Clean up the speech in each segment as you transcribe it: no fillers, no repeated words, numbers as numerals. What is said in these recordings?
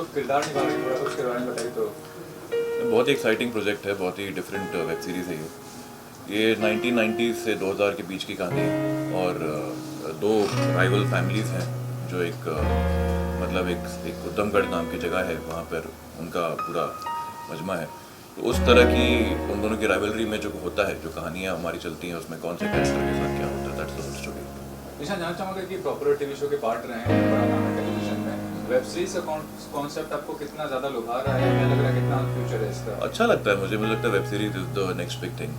जो किरदार निभा रहे हैं थोड़ा उसके बारे में बताइए तो। बहुत ही एक्साइटिंग प्रोजेक्ट है, बहुत ही डिफरेंट वेब सीरीज़ है ये 1990s से 2000 के बीच की कहानी है और दो राइवल फैमिलीज़ हैं जो मतलब एक उद्दमगढ़ नाम की जगह है, वहाँ पर उनका पूरा मजमा है। तो उस तरह की उन दोनों की राइवलरी में जो होता है, जो कहानियाँ हमारी चलती हैं, उसमें कौन से कैरेक्टर के साथ क्या होता है, दैट्स द होल स्टोरी। निशान, जानना चाहूँगा कि प्रॉपर टीवी शो के पार्ट रहे हैं, बड़ा नाम है टेलीविजन में, वेब सीरीज का कॉन्सेप्ट आपको कितना ज़्यादा लुभा रहा है, क्या लग रहा है, कितना फ्यूचर है इसका? अच्छा लगता है मुझे लगता है web series is the next big thing.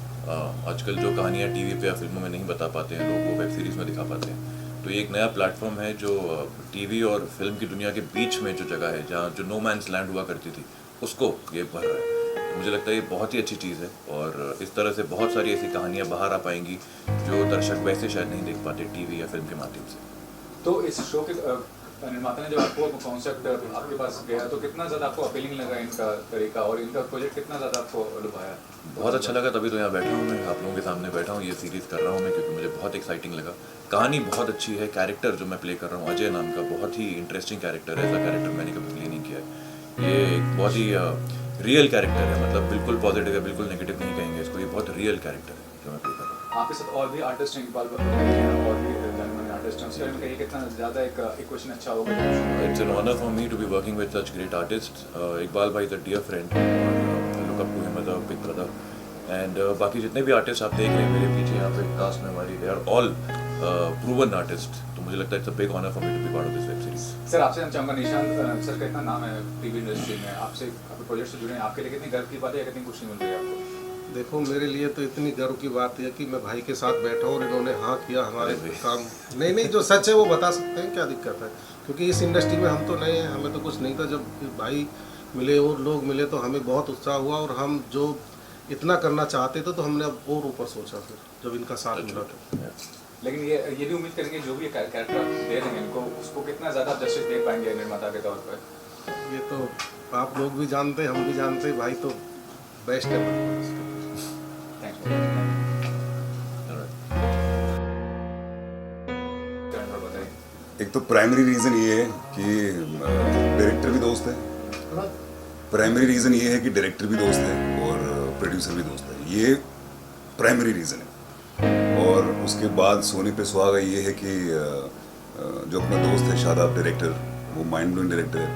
आजकल जो कहानियाँ टीवी पे या फिल्मों में नहीं बता पाते हैं लोग, वो वेब सीरीज़ में दिखा पाते हैं। तो ये एक नया प्लेटफॉर्म है जो टीवी और फिल्म की दुनिया के बीच में जो जगह है, जहाँ जो नो मैंस लैंड हुआ करती थी, उसको ये भर रहा है। तो मुझे लगता है ये बहुत ही अच्छी चीज़ है और इस तरह से बहुत सारी ऐसी कहानियाँ बाहर आ पाएंगी जो दर्शक वैसे शायद नहीं देख पाते टीवी या फिल्म के माध्यम से। तो इस शो के निर्माता ने जब आपको कॉन्सेप्ट आपके पास गया तो कितना ज़्यादा आपको अपीलिंग लगा इनका तरीका और इनका प्रोजेक्ट कितना ज़्यादा आपको लुभाया? बहुत अच्छा लगा, तभी तो यहाँ बैठा हूँ मैं, आप लोगों के सामने बैठा हूँ, ये सीरीज़ कर रहा हूँ मैं क्योंकि मुझे बहुत एक्साइटिंग लगा। कहानी बहुत अच्छी है, कैरेक्टर जो मैं प्ले कर रहा हूँ अजय नाम का, बहुत ही इंटरेस्टिंग कैरेक्टर है, ऐसा कैरेक्टर मैंने कभी प्ले नहीं किया है। ये एक बहुत ही रियल कैरेक्टर है, मतलब बिल्कुल पॉजिटिव है, बिल्कुल नेगेटिव नहीं कहेंगे इसको, ये बहुत रियल कैरेक्टर है जो मैं प्ले कर रहा हूँ। आपके साथ और भी आर्टिस्ट हैं, इकबाल हैं और भी जाने-माने आर्टिस्ट हैं, उसके बारे में कहिए कितना ज़्यादा एक इक्वेशन अच्छा होगा? It's an honor for me to be working with such great artists. Iqbal भाई is a dear friend और I look up to him as a big brother. And बाकी जितने भी आर्टिस्ट आप देख रहे हैं मेरे पीछे यहाँ पे कास्ट में हमारी, they are all proven artists. तो मुझे लगता है it's a big honor for me to be part of this web series. Sir, आपसे हम चाहूँगा, निशांत सर का इतना नाम है टीवी इंडस्ट्री में, आपसे आपके प्रोजेक्ट से जुड़े हैं, आपके लिए कितनी गर्व की बात है या कितनी खुशी मिल रही है आपको? देखो, मेरे लिए तो इतनी गर्व की बात है कि मैं भाई के साथ बैठा हूँ और इन्होंने हाँ किया हमारे काम। नहीं, जो सच है वो बता सकते हैं, क्या दिक्कत है, क्योंकि इस इंडस्ट्री में हम तो नए हैं, हमें तो कुछ नहीं था। जब भाई मिले और लोग मिले तो हमें बहुत उत्साह हुआ और हम जो इतना करना चाहते थे तो हमने अब और ऊपर सोचा फिर जब इनका साथ मिला था। लेकिन ये भी उम्मीद करेंगे जो भी कैरेक्टर आप दे रहे हैं इनको, उसको कितना ज़्यादा जस्टिस दे पाएंगे निर्माता के तौर पर? ये तो आप लोग भी जानते हैं, हम भी जानते हैं, भाई तो बेस्ट है। एक तो प्राइमरी रीज़न ये है कि डायरेक्टर भी दोस्त है, प्राइमरी रीज़न ये है कि डायरेक्टर भी दोस्त है और प्रोड्यूसर भी दोस्त है, ये प्राइमरी रीज़न है। और उसके बाद सोने पे सुहागा ये है कि जो अपना दोस्त है शादाब डायरेक्टर, वो माइंड ब्लोइंग डायरेक्टर है।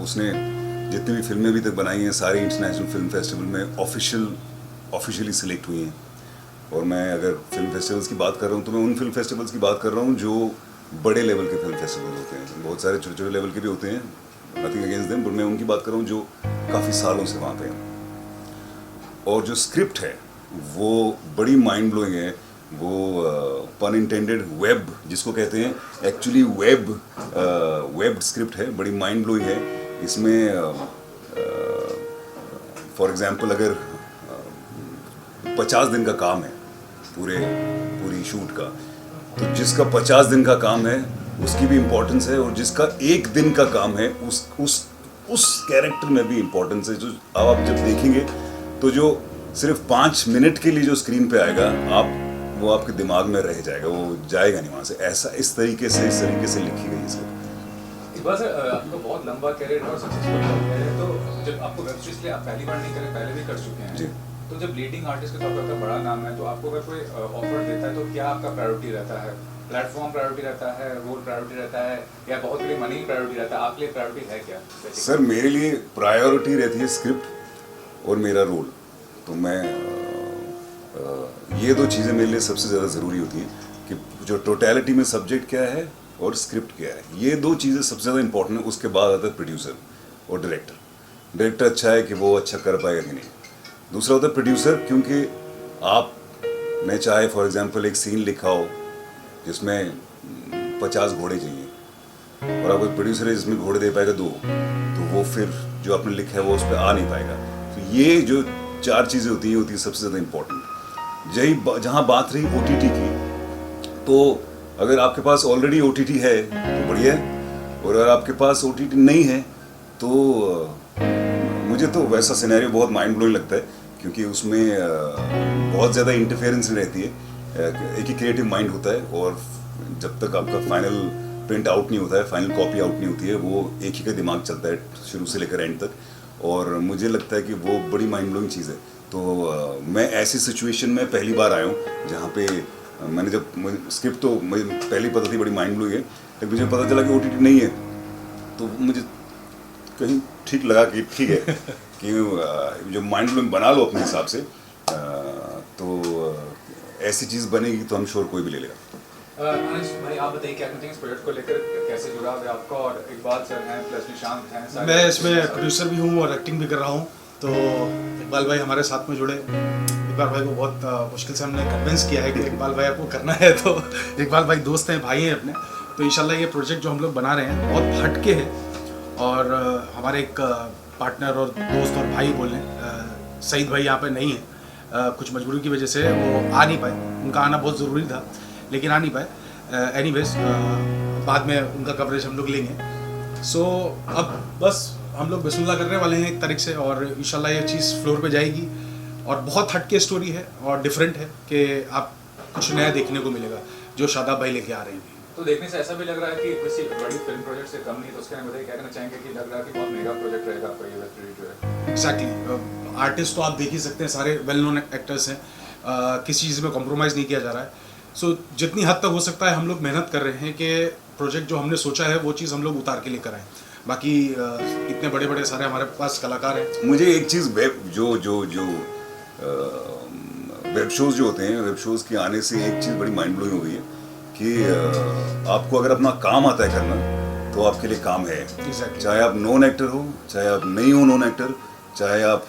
उसने जितनी भी फिल्में अभी तक बनाई हैं सारी इंटरनेशनल फिल्म फेस्टिवल में ऑफिशियली सिलेक्ट हुई हैं। और मैं अगर फिल्म फेस्टिवल्स की बात कर रहा हूँ तो मैं उन फिल्म फेस्टिवल्स की बात कर रहा हूँ जो बड़े लेवल के फिल्म फेस्टिवल होते हैं। बहुत सारे छोटे छोटे लेवल के भी होते हैं, नथिंग अगेंस्ट देम, बट मैं उनकी बात कर रहा हूँ जो काफ़ी सालों से वहाँ पे हैं। और जो स्क्रिप्ट है वो बड़ी माइंड ब्लोइंग है, वो पन इंटेंडेड वेब जिसको कहते हैं, एक्चुअली वेब स्क्रिप्ट है, बड़ी माइंड ब्लोइंग है। इसमें फॉर एग्जांपल अगर 50 दिन का काम है पूरी शूट का, तो जिसका 50 दिन का काम है उसकी भी इम्पोर्टेंस है और जिसका 1 दिन का काम है उस कैरेक्टर में भी इम्पोर्टेंस है। जो आप जब देखेंगे तो जो सिर्फ 5 मिनट के लिए जो स्क्रीन पे आएगा वो आपके दिमाग में रह जाएगा, वो जाएगा नहीं वहाँ से। ऐसा इस तरीके से लिखी गई है। बस आपका बहुत लंबा कैरियर और सक्सेसफुल कैरियर है, तो जब आपको वेब सीरीज के लिए आप पहली बार नहीं करें, पहले भी कर चुके हैं जी। तो जब लीडिंग आर्टिस्ट के तौर पर आपका बड़ा नाम है, तो आपको अगर कोई ऑफर देता है तो क्या आपका प्रायोरिटी रहता है? प्लेटफॉर्म प्रायोरिटी रहता है, रोल प्रायोरिटी रहता है, या बहुत बड़ी मनी प्रायोरिटी रहता है? आपके लिए प्रायोरिटी है क्या? सर, मेरे लिए प्रायोरिटी रहती है स्क्रिप्ट और मेरा रोल। तो मैं ये दो चीज़ें मेरे लिए सबसे ज़्यादा ज़रूरी होती हैं कि जो टोटलिटी में सब्जेक्ट क्या है और स्क्रिप्ट क्या है, ये दो चीज़ें सबसे ज़्यादा इंपॉर्टेंट है। उसके बाद आता है प्रोड्यूसर और डायरेक्टर अच्छा है कि वो अच्छा कर पाएगा कि नहीं। दूसरा होता है प्रोड्यूसर, क्योंकि आपने चाहे फॉर एग्जांपल एक सीन लिखा हो जिसमें 50 घोड़े चाहिए और आपको प्रोड्यूसर है जिसमें घोड़े दे पाएगा 2, तो वो फिर जो आपने लिखा है वो उस पर आ नहीं पाएगा। तो ये जो 4 चीज़ें होती हैं सबसे ज़्यादा इम्पोर्टेंट। जहाँ बात रही OTT की, तो अगर आपके पास ऑलरेडी OTT है तो बढ़िया है, और अगर आपके पास OTT नहीं है तो मुझे तो वैसा सिनेरियो बहुत माइंड ब्लोइंग लगता है, क्योंकि उसमें बहुत ज़्यादा इंटरफेरेंस रहती है। एक ही क्रिएटिव माइंड होता है और जब तक आपका फाइनल प्रिंट आउट नहीं होता है, फाइनल कॉपी आउट नहीं होती है, वो एक ही का दिमाग चलता है शुरू से लेकर एंड तक, और मुझे लगता है कि वो बड़ी माइंड ब्लोइंग चीज़ है। तो मैं ऐसी सिचुएशन में पहली बार आया हूँ जहाँ पे मैंने जब स्क्रिप्ट तो मुझे पहले ही पता थी बड़ी माइंड ब्लोइंग है, लेकिन मुझे पता चला कि OTT नहीं है, तो मुझे कहीं ठीक लगा कि ठीक है कि जो माइंड ब्लोइंग बना लो अपने हिसाब से, तो ऐसी चीज़ बनेगी तो हम श्योर कोई भी ले लेगा। अनिश भाई आप बताइए क्या कहते हैं इस प्रोजेक्ट को लेकर, कैसे जुड़ाव है आपका? और इकबाल सर हैं प्लस निशांत हैं, मैं इसमें प्रोड्यूसर भी हूँ और एक्टिंग भी कर रहा हूँ। तो इकबाल भाई हमारे साथ में जुड़े। इकबाल भाई को बहुत मुश्किल से हमने कन्विंस किया है कि इकबाल भाई आपको करना है, तो इकबाल भाई दोस्त हैं, भाई हैं अपने। तो इंशाल्लाह ये प्रोजेक्ट जो हम लोग बना रहे हैं बहुत हटके है, और हमारे एक पार्टनर और दोस्त और भाई बोलें, सईद भाई यहाँ पे नहीं है, कुछ मजबूरी की वजह से वो आ नहीं पाए, उनका आना बहुत ज़रूरी था लेकिन आ नहीं पाए। एनीवेज बाद में उनका कवरेज हम लोग लेंगे। सो अब बस हम लोग बिस्मिल्लाह करने वाले हैं एक तारीख से, और इंशाल्लाह ये चीज़ फ्लोर पे जाएगी, और बहुत हटके स्टोरी है और डिफरेंट है कि आप कुछ नया देखने को मिलेगा जो शादाब भाई लेके आ रहे हैं। तो देखने से ऐसा भी लग रहा है कि किसी बड़ी फिल्म प्रोजेक्ट से कम नहीं, तो उसके बताइए क्या कहना चाहेंगे कि लग रहा है कि बहुत मेगा प्रोजेक्ट रहेगा आपका ये वेब सीरीज जो है? एग्जैक्टली, आर्टिस्ट तो आप देख ही सकते हैं, सारे वेल नोन एक्टर्स हैं, किसी चीज़ में कॉम्प्रोमाइज़ नहीं किया जा रहा है। सो जितनी हद तक हो सकता है हम लोग मेहनत कर रहे हैं कि प्रोजेक्ट जो हमने सोचा है वो चीज़ हम लोग उतार के लेकर आएँ। बाकी इतने बड़े बड़े सारे हमारे पास कलाकार हैं। मुझे एक चीज़ वेब शोज़ जो होते हैं, वेब शोज़ के आने से एक चीज़ बड़ी माइंड ब्लोइंग हो गई है कि आपको अगर अपना काम आता है करना तो आपके लिए काम है। Exactly. चाहे आप नॉन एक्टर हो, चाहे आप नहीं हो नॉन एक्टर, चाहे आप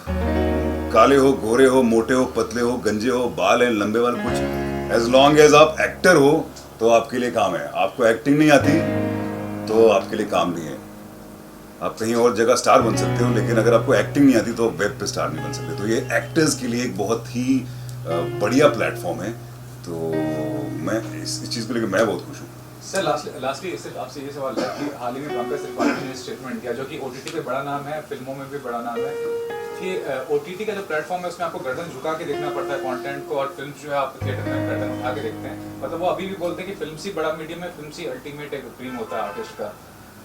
काले हो, गोरे हो, मोटे हो, पतले हो, गंजे हो, बाल हैं, लंबे बाल, कुछ एज लॉन्ग एज आप एक्टर हो तो आपके लिए काम है। आपको एक्टिंग नहीं आती तो आपके लिए काम नहीं है। आप कहीं और जगह स्टार बन सकते हो, लेकिन अगर आपको एक्टिंग नहीं आती तो वेब पे स्टार नहीं बन सकते। तो ये एक्टर्स के लिए एक बहुत ही बढ़िया प्लेटफॉर्म है। तो मैं इस चीज़ को लेकर मैं बहुत खुश हूँ। सर लास्टली सिर्फ आपसे ये सवाल है कि हाल ही में पंकज त्रिपाठी ने स्टेटमेंट किया, जो कि OTT पे बड़ा नाम है, फिल्मों में भी बड़ा नाम है, कि OTT का जो प्लेटफॉर्म है उसमें आपको गर्दन झुका के देखना पड़ता है कंटेंट को, और फिल्म जो है आप थिएटर में गर्दन उठा के देखते हैं। मतलब वो अभी भी बोलते हैं कि फिल्म सी बड़ा मीडियम है, फिल्म सी अल्टीमेट एक ड्रीम होता है आर्टिस्ट का।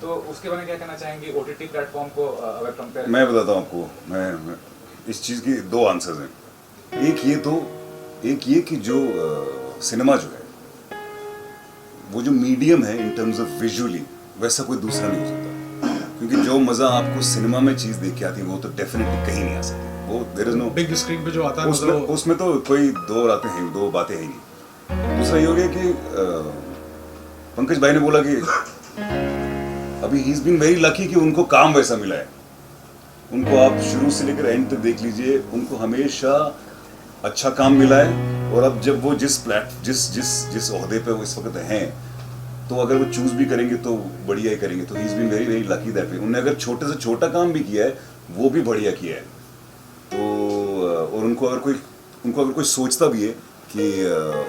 तो उसके बारे में क्या कहना चाहेंगे OTT प्लेटफॉर्म को अगर कंपेयर? मैं बताता हूँ आपको, मैं इस चीज़ की दो आंसर्स हैं। एक ये कि जो सिनेमा जो है वो जो मीडियम है इन टर्म्स ऑफ विजुअली, वैसा कोई दूसरा नहीं हो सकता। क्योंकि जो मज़ा आपको सिनेमा में चीज़ देख के आती है वो तो डेफिनेटली कहीं नहीं आ सकती। वो there is no big screen पे जो आता है उसमें तो कोई दो बातें हैं ही नहीं। दूसरा ये हो गया कि पंकज भाई ने बोला कि अभी he is been very lucky कि उनको काम वैसा मिला है। उनको आप शुरू से लेकर एंड तक देख लीजिए, उनको हमेशा अच्छा काम मिला है। और अब जब वो जिस ओहदे पे वो इस वक्त हैं, तो अगर वो चूज भी करेंगे तो बढ़िया ही करेंगे। तो he is been very very lucky that way. उन्होंने अगर छोटे से छोटा काम भी किया है वो भी बढ़िया किया है। तो और उनको अगर कोई सोचता भी है कि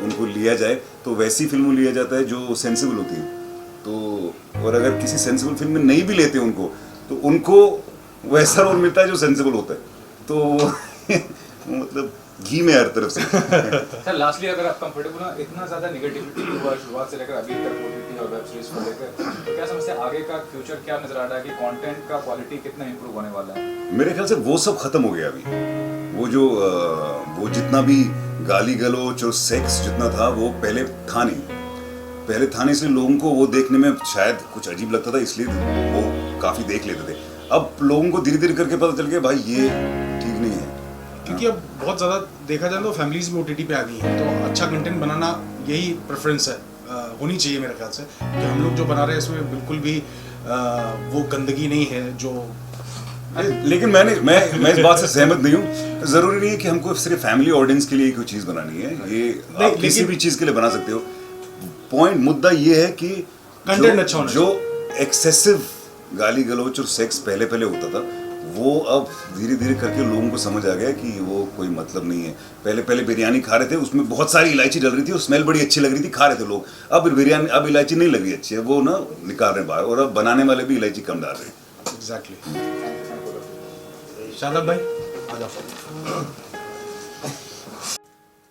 उनको लिया जाए तो वैसी फिल्म लिया जाता है जो सेंसिबल होती है। तो और अगर किसी सेंसिबल फिल्म में नहीं भी लेते उनको, तो उनको वैसा रोल मिलता है जो सेंसिबल होता है। तो मतलब घी में हर तरफ से। सर लास्टली अगर आप कंफर्टेबल हो, इतना ज़्यादा नेगेटिविटी हुआ शुरुआत से लेकर अभी तक OTT और वेब सीरीज को लेकर, तो क्या समझते हैं आगे का फ्यूचर क्या नजर आ रहा है कि कंटेंट का क्वालिटी कितना इंप्रूव होने वाला है? मेरे ख्याल से वो सब खत्म हो गया अभी। वो जितना भी गाली गलौज और सेक्स जितना था वो पहले था नहीं। इसलिए लोगों को वो देखने में शायद कुछ अजीब लगता था, इसलिए वो काफ़ी देख लेते थे। अब लोगों को धीरे धीरे करके पता चल गया भाई ये ठीक नहीं है। क्योंकि अब बहुत ज़्यादा देखा जाए तो फैमिलीज भी OTT पे आ गई हैं, तो अच्छा कंटेंट बनाना यही प्रेफरेंस है, होनी चाहिए मेरे ख्याल से। कि हम लोग जो बना रहे हैं इसमें बिल्कुल भी वो गंदगी नहीं है जो। लेकिन मैं इस बात से सहमत नहीं हूँ। ज़रूरी नहीं है कि हमको सिर्फ फैमिली ऑडियंस के लिए कोई चीज़ बनानी है। ये आप किसी भी चीज़ के लिए बना सकते हो। मुद्दा ये है कि कंटेंट अच्छा होना जो एक्सेसिव गाली गलौज और सेक्स पहले होता था, वो अब धीरे धीरे करके लोगों को समझ आ गया कि वो कोई मतलब नहीं है। पहले बिरयानी खा रहे थे, उसमें बहुत सारी इलायची डल रही थी और स्मेल बड़ी अच्छी लग रही थी, खा रहे थे लोग। अब इलायची नहीं लग रही अच्छी है, वो ना निकाल रहे हैं बाहर, और अब बनाने वाले भी इलायची कम डाल रहे हैं। एग्जैक्टली। शादाब भाई आ जाओ।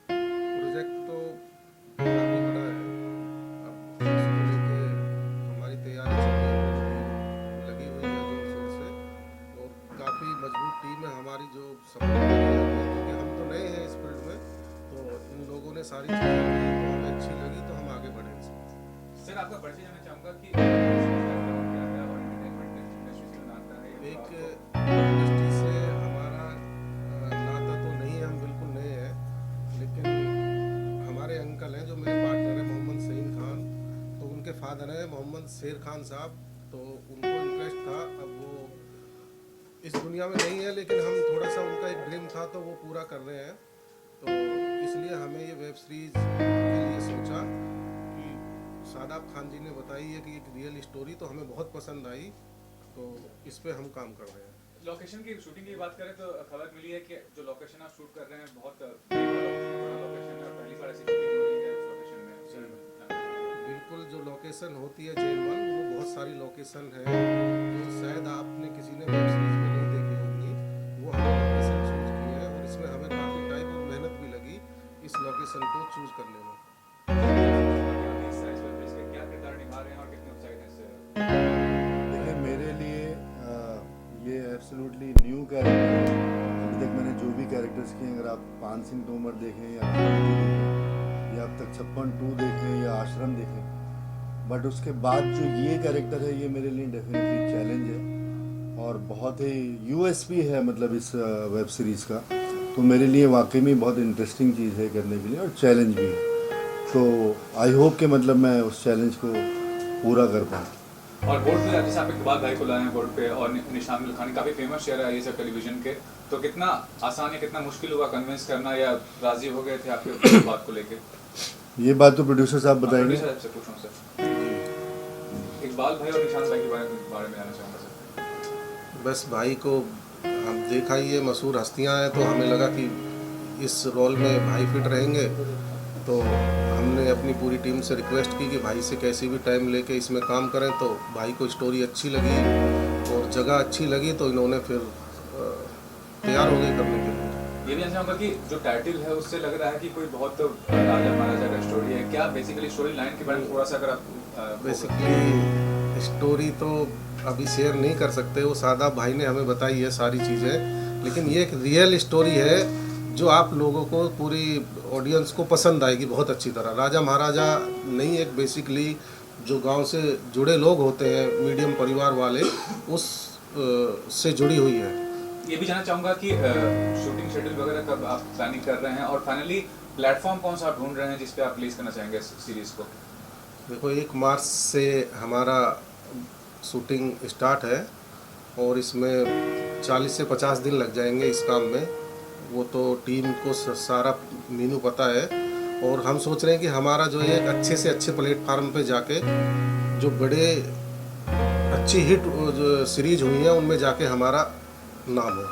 प्रोजेक्ट तो काफी बड़ा है। अब इसको लेके हमारी मजबूत टीम है हमारी जो सपोर्ट कर रही है, क्योंकि हम तो नए हैं इस फील्ड में, तो इन लोगों ने सारी चीज़ें की तो हमें अच्छी लगी तो हम आगे बढ़े इसमें। सर आपका परिचय जानना चाहूँगा कि क्या है और एंटरटेनमेंट इंडस्ट्री से नाता है ये एक आपको- इंडस्ट्री से हमारा नाता तो नहीं है, हम बिल्कुल नए हैं, लेकिन हमारे अंकल हैं जो मेरे पार्टनर हैं मोहम्मद सईद खान, तो उनके फादर हैं मोहम्मद शेर खान साहब, तो उनको इंटरेस्ट था। अब वो इस दुनिया में नहीं है, लेकिन हम थोड़ा सा उनका एक ड्रीम था तो वो पूरा कर रहे हैं, तो इसलिए हमें ये वेब सीरीज़ के लिए सोचा कि शादाब खान जी ने बताई है कि एक रियल स्टोरी, तो हमें बहुत पसंद आई, तो इस पे हम काम कर रहे हैं। लोकेशन की शूटिंग की बात करें तो खबर मिली है कि जो लोकेशन आप शूट कर रहे हैं बहुत बड़ा लोकेशन है और पहली बार ऐसी शूटिंग हो रही है उस लोकेशन में सर। बिल्कुल, जो लोकेशन होती है जेल वन, वो बहुत सारी लोकेशन है जो शायद आपने किसी ने वेब सीरीज में नहीं देखी होंगी, वो हमने लोकेशन चूज की है और इसमें हमें काफ़ी टाइम और मेहनत भी लगी इस लोकेशन को चूज करने में। क्या किरदार निभा रहे हैं और कितने उत्साहित हैं इससे? देखिए मेरे लिए ये एब्सोल्युटली न्यू कैरेक्टर है। अभी तक मैंने जो भी कैरेक्टर्स किए, अगर आप पान सिंह तोमर देखें या खादी देखें या अब तक 56-2 देखें या आश्रम देखें, बट उसके बाद जो ये कैरेक्टर है ये मेरे लिए डेफिनेटली चैलेंज है और बहुत ही यूएसपी है मतलब इस वेब सीरीज़ का, तो मेरे लिए वाकई में बहुत इंटरेस्टिंग चीज़ है करने के लिए और चैलेंज भी है, तो आई होप कि मतलब मैं उस चैलेंज को पूरा कर पाऊँ। और बोर्ड पे जैसे आप इकबाल भाई को लाए हैं बोर्ड पे और निशान मिल्खानी काफ़ी फेमस शेयर है ये सब टेलीविजन के, तो कितना आसान या कितना मुश्किल हुआ कन्विंस करना या राजी हो गए थे आपके बात को लेके? ये बात तो प्रोड्यूसर साहब बताएंगे। प्रोड्यूसर आपसे पूछूं सर, इकबाल भाई और निशान भाई के बारे में जानना चाहूँगा सर। बस भाई को हम देखा ही ये मशहूर हस्तियां हैं, तो हमें लगा कि इस रोल में भाई फिट रहेंगे, तो हमने अपनी पूरी टीम से रिक्वेस्ट की कि भाई से कैसे भी टाइम लेके इसमें काम करें, तो भाई को स्टोरी अच्छी लगी और जगह अच्छी लगी, तो इन्होंने फिर तैयार हो गए करने के लिए। ये भी जानना चाहूँगा कि जो टाइटल है उससे लग रहा है कि कोई बहुत राजा महाराजा का स्टोरी है, क्या बेसिकली स्टोरी लाइन के बारे में थोड़ा सा अगर आप बेसिकली स्टोरी तो अभी शेयर नहीं कर सकते, वो शादाब भाई ने हमें बताई है सारी चीज़ें, लेकिन ये एक रियल स्टोरी है जो आप लोगों को पूरी ऑडियंस को पसंद आएगी बहुत अच्छी तरह। राजा महाराजा नहीं, एक बेसिकली जो गांव से जुड़े लोग होते हैं मीडियम परिवार वाले, उस से जुड़ी हुई है। ये भी जानना चाहूँगा कि शूटिंग शेड्यूल वगैरह कब आप प्लानिंग कर रहे हैं और फाइनली प्लेटफॉर्म कौन सा आप ढूंढ रहे हैं जिस पे आप रिलीज करना चाहेंगे इस सीरीज़ को? देखो 1 मार्च से हमारा शूटिंग स्टार्ट है और इसमें 40 से 50 दिन लग जाएंगे इस काम में, वो तो टीम को सारा मीनू पता है, और हम सोच रहे हैं कि हमारा जो है एक अच्छे से अच्छे प्लेटफार्म पे जाके जो बड़े अच्छी हिट जो सीरीज हुई हैं उनमें जाके हमारा नाम हो।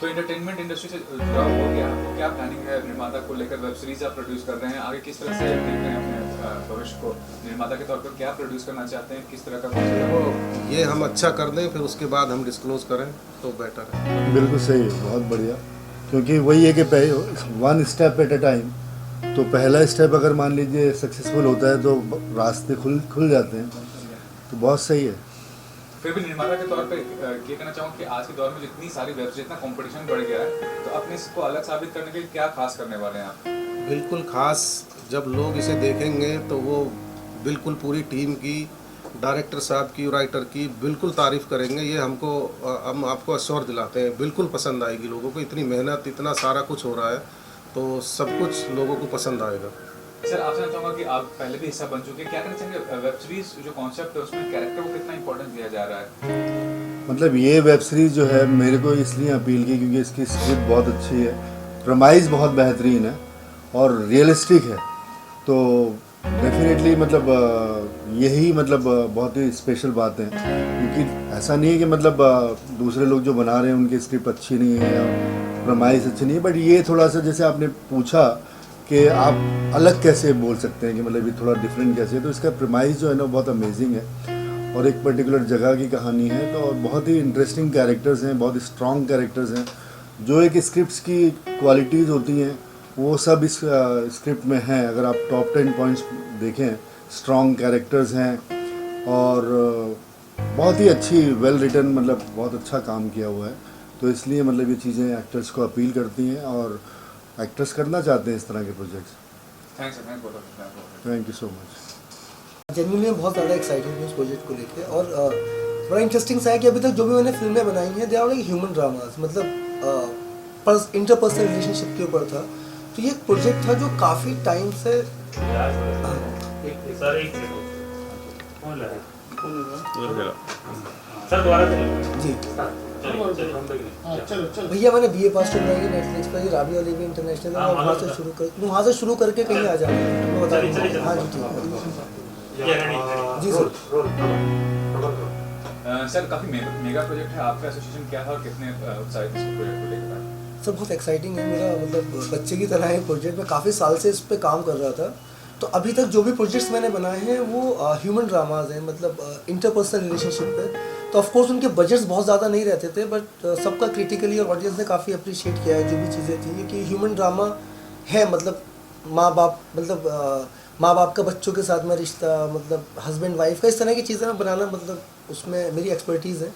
तो एंटरटेनमेंट इंडस्ट्री से जुड़ा हो गया, आपको क्या प्लानिंग है निर्माता को लेकर? वेब सीरीज आप प्रोड्यूस कर रहे हैं, आगे किस तरह से देख रहे हैं अपने भविष्य को? निर्माता के तौर पर क्या प्रोड्यूस करना चाहते हैं, किस तरह का देखो ये हम अच्छा कर दें, फिर उसके बाद हम डिस्क्लोज करें तो बेटर है। बिल्कुल सही है, बहुत बढ़िया, क्योंकि वही है कि 1 स्टेप एट अ टाइम, तो पहला स्टेप अगर मान लीजिए सक्सेसफुल होता है तो रास्ते खुल जाते हैं, तो बहुत सही है। फिर भी निर्माता के तौर पे ये कहना चाहूँगा कि आज के दौर में जितनी सारी वेब जितना कंपटीशन बढ़ गया है, तो अपने को अलग साबित करने के लिए क्या खास करने वाले हैं आप? बिल्कुल खास, जब लोग इसे देखेंगे तो वो बिल्कुल पूरी टीम की, डायरेक्टर साहब की, राइटर की बिल्कुल तारीफ़ करेंगे। ये हम आपको अश्योर दिलाते हैं, बिल्कुल पसंद आएगी लोगों को। इतनी मेहनत, इतना सारा कुछ हो रहा है, तो सब कुछ लोगों को पसंद आएगा। सर आपसे जानना चाहूँगा कि आप पहले भी हिस्सा बन चुके हैं, क्या कहना चाहेंगे वेब सीरीज जो कॉन्सेप्ट है उसमें कैरेक्टर को कितना इंपॉर्टेंस दिया जा रहा है? मतलब ये वेब सीरीज़ जो है मेरे को इसलिए अपील की क्योंकि इसकी स्क्रिप्ट बहुत अच्छी है, प्रमाइज़ बहुत बेहतरीन है और रियलिस्टिक है, तो डेफिनेटली मतलब यही मतलब बहुत ही स्पेशल बात है, क्योंकि ऐसा नहीं है कि मतलब दूसरे लोग जो बना रहे हैं उनकी स्क्रिप्ट अच्छी नहीं है या प्रमाइज़ अच्छी नहीं है, बट ये थोड़ा सा जैसे आपने पूछा कि आप अलग कैसे बोल सकते हैं कि मतलब ये थोड़ा डिफरेंट कैसे है, तो इसका प्रमाइज़ जो है ना बहुत अमेजिंग है और एक पर्टिकुलर जगह की कहानी है, तो बहुत ही इंटरेस्टिंग कैरेक्टर्स हैं, बहुत स्ट्रॉन्ग कैरेक्टर्स हैं, जो एक स्क्रिप्ट्स की क्वालिटीज़ होती हैं वो सब इस स्क्रिप्ट में हैं। अगर आप टॉप 10 पॉइंट्स देखें, स्ट्रॉन्ग कैरेक्टर्स हैं और बहुत ही अच्छी वेल रिटन, मतलब बहुत अच्छा काम किया हुआ है, तो इसलिए मतलब ये चीज़ें एक्टर्स को अपील करती हैं और एक्टर्स करना चाहते हैं इस तरह के प्रोजेक्ट्स। थैंक्स बहुत thank you so much. Genuinely बहुत ज़्यादा एक्साइटेड हूँ इस प्रोजेक्ट को लेके और बड़ा इंटरेस्टिंग सा है कि अभी तक जो भी मैंने फिल्में बनाई हैं they are like human dramas, मतलब इंटरपर्सनल रिलेशनशिप के ऊपर था। तो ये एक प्रोजेक्ट था जो काफ़ी टाइम से जी भैया मैंने BA पास बनाई है नेटफ्लिक्स पर, ये राबी वाली भी इंटरनेशनल है, वहाँ से शुरू करके कहीं आ जाना मैं बता दूँ। हाँ जी ठीक है जी सर। सर काफ़ी मेगा प्रोजेक्ट है आपका, एसोसिएशन क्या था और कितने उत्साहित इस प्रोजेक्ट को लेकर? सर बहुत एक्साइटिंग है, मेरा मतलब बच्चे की तरह है प्रोजेक्ट। मैं काफ़ी साल से इस पर काम कर रहा था। तो अभी तक जो भी प्रोजेक्ट्स मैंने बनाए हैं वो ह्यूमन ड्रामाज हैं, मतलब इंटरपर्सनल रिलेशनशिप पे। तो ऑफ कोर्स उनके बजट्स बहुत ज़्यादा नहीं रहते थे, बट सबका क्रिटिकली और ऑडियंस ने काफ़ी अप्रिशिएट किया है जो भी चीज़ें थी, क्योंकि ह्यूमन ड्रामा है, मतलब माँ बाप का बच्चों के साथ में रिश्ता, मतलब हस्बैंड वाइफ का, इस तरह की चीज़ें मैं बनाना, मतलब उसमें मेरी एक्सपर्टीज़ है।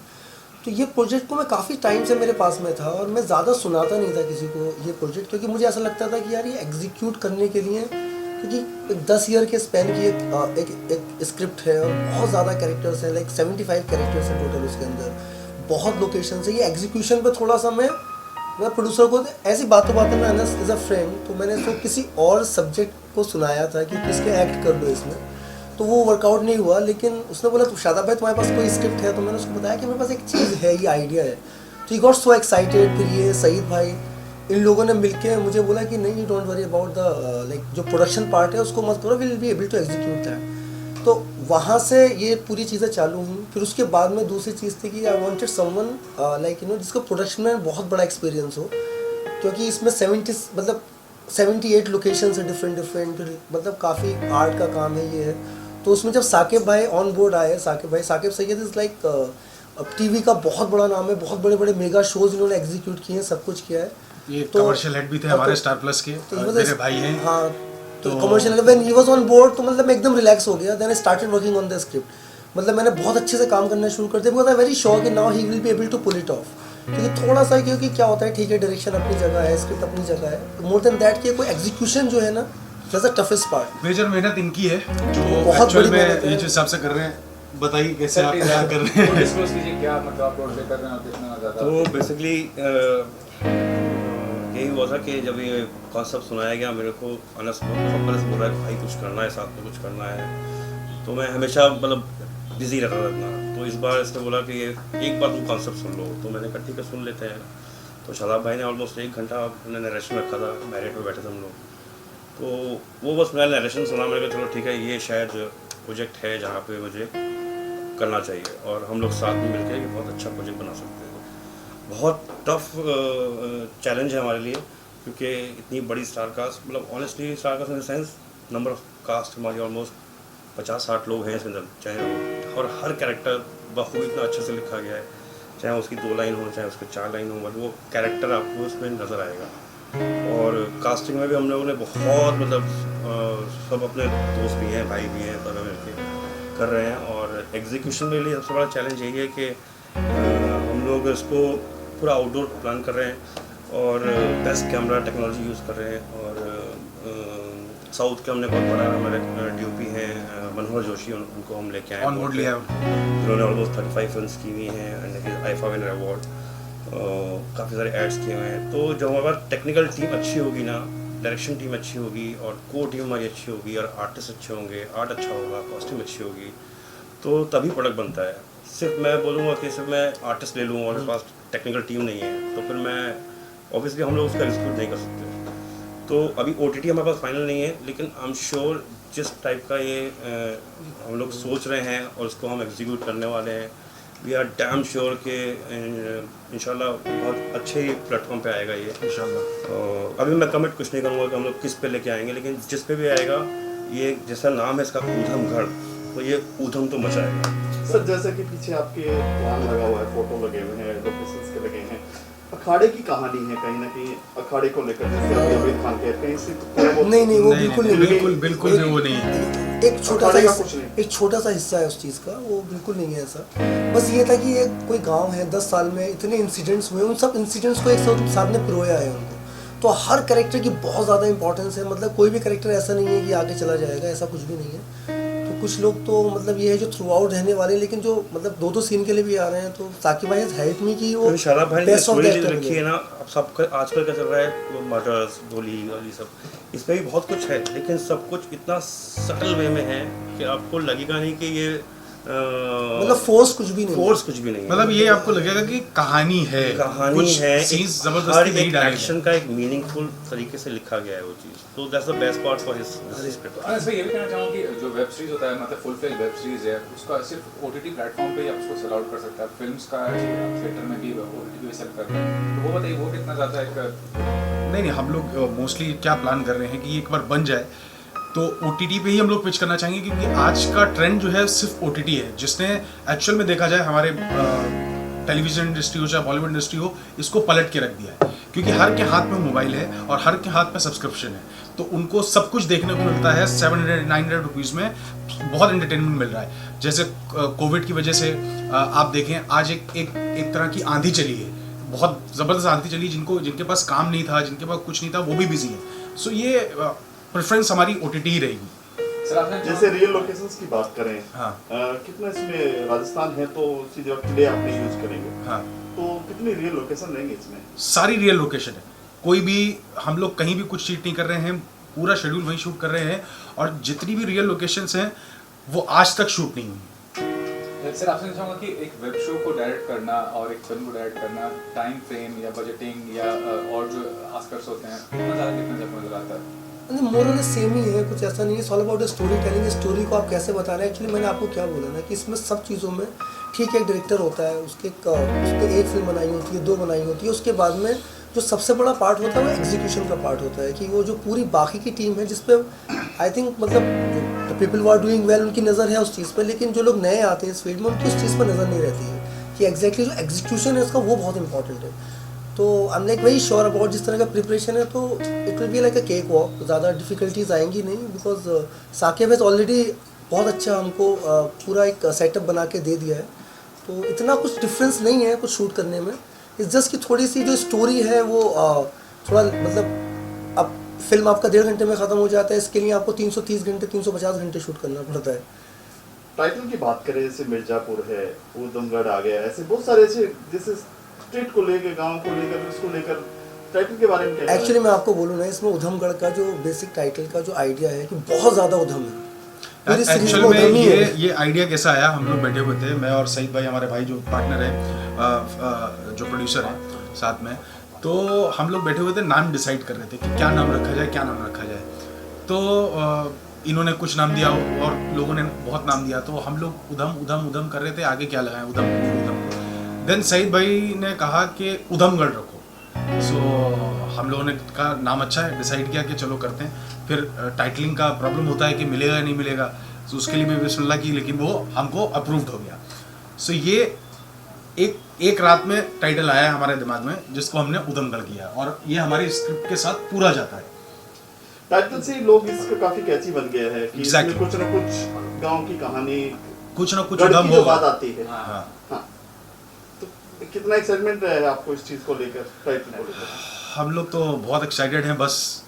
तो ये प्रोजेक्ट को मैं काफ़ी टाइम से मेरे पास में था और मैं ज़्यादा सुनाता नहीं था किसी को ये प्रोजेक्ट, क्योंकि मुझे ऐसा लगता था कि यार ये एग्जीक्यूट करने के लिए, क्योंकि 10 ईयर के स्पैन की एक स्क्रिप्ट है और बहुत ज़्यादा कैरेक्टर्स हैं, लाइक 75 कैरेक्टर्स हैं टोटल उसके अंदर, बहुत लोकेशन है। ये एग्जीक्यूशन पे थोड़ा सा मैं प्रोड्यूसर को ऐसी बातों में एज अ फ्रेंड, तो मैंने इसको किसी और सब्जेक्ट को सुनाया था कि किसके एक्ट कर लो इसमें, तो वो वर्कआउट नहीं हुआ। लेकिन उसने बोला तो शादाब भाई तुम्हारे पास कोई स्क्रिप्ट है? तो मैंने उसको बताया कि मेरे पास एक चीज़ है, ये आइडिया है। तो ही गॉट सो एक्साइटेड। फिर ये सईद भाई, इन लोगों ने मिलके मुझे बोला कि नहीं, don't worry about the like जो प्रोडक्शन पार्ट है उसको मत करो, will be able to execute that. तो वहाँ से ये पूरी चीज़ें चालू हुई। फिर उसके बाद में दूसरी चीज़ थी कि आई वांटेड समवन लाइक जिसको प्रोडक्शन में बहुत बड़ा एक्सपीरियंस हो, क्योंकि इसमें 78 लोकेशन है डिफरेंट, फिर मतलब काफ़ी आर्ट का काम है ये है। तो उसमें जब साकिब भाई ऑन बोर्ड आए, साकिब सैयद इज़ लाइक अब टीवी का बहुत बड़ा नाम है, बहुत बड़े बड़े मेगा शोज इन्होंने एग्जीक्यूट किए हैं, सब कुछ किया है। ये तो कमर्शियल हेड भी थे हमारे स्टार प्लस के, मेरे भाई हैं। हाँ, तो commercial when he was on board तो मतलब मैं एकदम रिलैक्स हो गया। Then I started working on the script. मतलब मैंने बहुत अच्छे से काम करना शुरू कर दिया, बिकॉज आई वेरी श्योर कि now he will be able to pull it off. क्योंकि थोड़ा सा, क्योंकि क्या होता है, ठीक है डायरेक्शन अपनी जगह है, स्क्रिप्ट अपनी जगह है, मोर देन दैट कि कोई एग्जीक्यूशन जो है ना, that's the toughest part. Major मेहनत इनकी है जो बहुत एक्चुअल बड़ी में मेहनत है। ये जो हिसाब से कर रहे हैं। बताइए कैसे आप क्या कर रहे हैं? डिस्क्लोज कीजिए क्या मतलब आप रोड पे कर रहे हैं और कितना ज़्यादा। तो बेसिकली यही हुआ था कि जब ये कॉन्सेप्ट सुनाया गया मेरे को, अनस बहुत पहले से बोल रहा है भाई कुछ करना है, साथ में कुछ करना है। तो मैं हमेशा मतलब बिजी रहता था इतना। तो इस बार इसने बोला कि एक बार तुम कॉन्सेप्ट सुन लो, तो मैंने कहा ठीक है सुन लेते हैं। तो शादाब भाई ने ऑलमोस्ट 1 घंटा अपने नरेशन रखा था, मैरिट पे बैठे थे हम लोग। तो वो बस मैंने नरेशन सुना, मैंने कहा चलो ठीक है ये शायद प्रोजेक्ट है जहाँ पे मुझे करना चाहिए और हम लोग साथ में मिलकर ये बहुत अच्छा प्रोजेक्ट बना सकते हैं। बहुत टफ चैलेंज है हमारे लिए, क्योंकि इतनी बड़ी स्टार कास्ट, मतलब honestly star cast in the sense number of cast हमारी ऑलमोस्ट 50-60 लोग हैं इसके अंदर, चाहे और हर कैरेक्टर बखूबी इतना अच्छे से लिखा गया है, चाहे उसकी 2 लाइन हो चाहे उसके 4 लाइन हो, मतलब वो कैरेक्टर आपको उसमें नज़र आएगा। और कास्टिंग में भी हम लोगों ने बहुत मतलब सब अपने दोस्त भी हैं, भाई भी हैं, सब मिलकर कर रहे हैं। और एग्जीक्यूशन के लिए सबसे बड़ा चैलेंज यही है कि हम लोग इसको पूरा आउटडोर प्लान कर रहे हैं और बेस्ट कैमरा टेक्नोलॉजी यूज़ कर रहे हैं। और साउथ के हमने बहुत बड़ा हमारे DOP हैं मनोहर जोशी, उनको हम लेके आए ऑन बोर्ड लिया उन्होंने ऑलमोस्ट 35 फिल्म्स की हुई हैं एंड आईफा विनर अवार्ड, काफ़ी सारे एड्स किए हुए हैं। तो जब हमारे पास टेक्निकल टीम अच्छी होगी ना, डायरेक्शन टीम अच्छी होगी और कोर टीम हमारी अच्छी होगी और आर्टिस्ट अच्छे होंगे, आर्ट अच्छा होगा, कॉस्ट्यूम अच्छी होगी, तो तभी प्रोडक्ट बनता है। सिर्फ मैं बोलूँगा कि सिर्फ मैं आर्टिस्ट ले लूँ और मेरे पास टेक्निकल टीम नहीं है तो फिर मैं ऑब्वियसली हम लोग उसका एग्जीक्यूट नहीं कर सकते। तो अभी OTT हमारे पास फाइनल नहीं है, लेकिन आई एम श्योर जिस टाइप का ये हम लोग सोच रहे हैं और उसको हम एग्जीक्यूट करने वाले हैं, वी आर डैम श्योर कि इंशाल्लाह बहुत अच्छे प्लेटफॉर्म पे आएगा ये इंशाल्लाह। अभी मैं कमिट कुछ नहीं करूँगा कि हम लोग किस पे लेके आएंगे, लेकिन जिस पे भी आएगा, ये जैसा नाम है इसका ऊधमगढ़, तो ये ऊधम तो मचाएगा। सर जैसे कि पीछे आपके प्लान लगा हुआ है, फोटो लगे हुए हैं, लोकेशंस के लगे हैं, अखाड़े की कहानी है कहीं ना कहीं, अखाड़े को लेकर जैसे अभी अमीर खान कहते हैं कहीं से तो थोड़ा बहुत नहीं वो बिल्कुल नहीं बिल्कुल भी वो नहीं है। एक छोटा अखाड़े सा का कुछ नहीं। एक छोटा सा हिस्सा है उस चीज़ का, वो बिल्कुल नहीं है ऐसा। बस ये था कि एक कोई गांव है, 10 साल में इतने इंसिडेंट्स हुए, उन सब इंसिडेंट्स को एक साथ में पिरोया है उनको। तो हर कैरेक्टर की बहुत ज़्यादा इंपॉर्टेंस है, मतलब कोई भी कैरेक्टर ऐसा नहीं है कि आगे चला जाएगा, ऐसा कुछ भी नहीं है। तो कुछ लोग तो मतलब ये है जो थ्रू आउट रहने वाले हैं, लेकिन जो मतलब 2-2 सीन के लिए भी आ रहे हैं। तो साकिब भाई हेल्प मी की वो शादाब भाई ने best of स्टोरी the जो actor लिखी है ना, अब सबका आजकल क्या चल रहा है, मर्डर्स, गोली वाली सब, इसमें भी बहुत कुछ है, लेकिन सब कुछ इतना सटल वे में है कि आपको लगेगा नहीं कि ये मतलब फोर्स कुछ भी नहीं है। फोर्स कुछ भी नहीं है। मतलब ये आपको लगेगा कि कहानी है, कहानी कुछ है, सीन्स हर जबरदस्ती नहीं एक डाले एक्शन का एक मीनिंगफुल तरीके से लिखा गया है वो चीज़। तो that's the best part for his script. Anas भाई ये भी कहना चाहूँगा कि जो वेब सीरीज होता है, मतलब फुल फ्लेज वेब सीरीज है, उसका सिर्फ OTT प्लेटफॉर्म पे ही आप उसको सेल आउट कर सकते हैं। फिल्म्स का थिएटर में भी OTT पे सेल कर रहे हैं, तो वो बताइए वो कितना ज़्यादा एक नहीं, हम लोग मोस्टली क्या प्लान कर रहे हैं कि एक बार बन जाए तो OTT पे ही हम लोग पिच करना चाहेंगे, क्योंकि आज का ट्रेंड जो है सिर्फ OTT है, जिसने एक्चुअल में देखा जाए हमारे टेलीविजन इंडस्ट्री हो चाहे बॉलीवुड इंडस्ट्री हो, इसको पलट के रख दिया है। क्योंकि हर के हाथ में मोबाइल है और हर के हाथ में सब्सक्रिप्शन है, तो उनको सब कुछ देखने को मिलता है 700-900 रुपीज़ में, बहुत एंटरटेनमेंट मिल रहा है। जैसे कोविड की वजह से आप देखें आज एक तरह की आंधी चली है, बहुत ज़बरदस्त आंधी चली, जिनके पास काम नहीं था, जिनके पास कुछ नहीं था, वो भी बिजी है। सो ये प्रेफरेंस हमारी OTT ही रहेगी। सर आपने जैसे रियल लोकेशंस की बात करें, हाँ। कितना इसमें राजस्थान है तो सीधे आप किले आपने यूज करेंगे, हाँ, तो कितनी रियल लोकेशन रहेंगे इसमें? सारी रियल लोकेशन है, कोई भी हम लोग कहीं भी कुछ चीट नहीं कर रहे हैं, पूरा शेड्यूल वहीं शूट कर रहे हैं, और जितनी भी रियल लोकेशंस हैं वो आज तक शूट नहीं हुई। सर आपसे चाहूँगा कि एक वेब शो को डायरेक्ट करना और एक फिल्म को डायरेक्ट करना, टाइम फ्रेम या बजटिंग या और जो आस्पेक्ट्स होते हैं, कितना ज़्यादा कितना नज़र आता है? नहीं, मोर और सेम ही है, कुछ ऐसा नहीं है। All about story telling, story को आप कैसे बता रहे हैं। एक्चुअली मैंने आपको क्या बोला ना कि इसमें सब चीज़ों में ठीक है, एक डायरेक्टर होता है, उसके एक फिल्म बनाई होती है, 2 बनाई होती है, उसके बाद में जो सबसे बड़ा पार्ट होता है वो एग्जीक्यूशन का पार्ट होता है, कि वो जो पूरी बाकी की टीम है, जिसपे आई थिंक मतलब जो पीपल आर डूइंग वेल उनकी नज़र है उस चीज़ पर, लेकिन जो लोग नए आते हैं इस फील्ड में उनकी उस चीज़ पर नज़र नहीं रहती है कि एग्जैक्टली जो एग्जीक्यूशन है उसका वो बहुत इंपॉर्टेंट है। तो I am like very sure about जिस तरह का प्रिपरेशन है, तो it will be like a cake walk, ज़्यादा डिफिकल्टीज आएंगी नहीं, बिकॉज साकिब हैज़ ऑलरेडी बहुत अच्छा हमको पूरा एक सेटअप बना के दे दिया है। तो इतना कुछ डिफरेंस नहीं है कुछ शूट करने में, इट्स जस्ट कि थोड़ी सी जो स्टोरी है वो थोड़ा मतलब अब फिल्म आपका 1.5 घंटे में ख़त्म हो जाता है, इसके लिए आपको 330 घंटे 350 घंटे शूट करना पड़ता है। टाइटल की बात करें, जैसे मिर्जापुर है, ऊधमगढ़ आ गया, ऐसे बहुत सारे ऐसे जैसे स्टेट को लेकर, गांव को लेकर, उसको लेकर टाइटल के बारे में क्या? एक्चुअली मैं आपको बोलूँ ना, इसमें ऊधमगढ़ का जो बेसिक टाइटल का जो आइडिया है कि बहुत ज़्यादा उधम है, पूरी सीरीज एक्चुअल में में उधम ही है। ये आइडिया कैसा आया, हम लोग बैठे हुए थे, मैं और सईद भाई हमारे भाई जो पार्टनर है, जो प्रोड्यूसर है साथ में, तो हम लोग बैठे हुए थे, नाम डिसाइड कर रहे थे कि क्या नाम रखा जाए, क्या नाम रखा जाए। तो इन्होंने कुछ नाम दिया और लोगों ने बहुत नाम दिया, तो हम लोग उधम कर रहे थे, आगे क्या लगाएं, उधम। देन सईद भाई ने कहा कि ऊधमगढ़ रखो। सो हम लोगों ने कहा नाम अच्छा है, डिसाइड किया कि चलो करते हैं। फिर टाइटलिंग का प्रॉब्लम होता है कि मिलेगा या नहीं मिलेगा, तो उसके लिए भी बिस्मिल्लाह की, लेकिन वो हमको अप्रूव्ड हो गया। सो ये एक रात में टाइटल आया हमारे दिमाग में, जिसको हमने ऊधमगढ़ किया, और ये हमारी स्क्रिप्ट के साथ पूरा जाता है। टाइटल से ही लोग इसका काफी कैची बन गया है कि Exactly. इसमें कुछ ना कुछ गांव की कहानी, कुछ ना कुछ गढ़ उधम की जो होगा। बात आती है। हाँ। हाँ। तो कितना एक्साइटमेंट है आपको इस चीज को लेकर, टाइटल को लेकर? हम लोग तो बहुत एक्साइटेड हैं, बस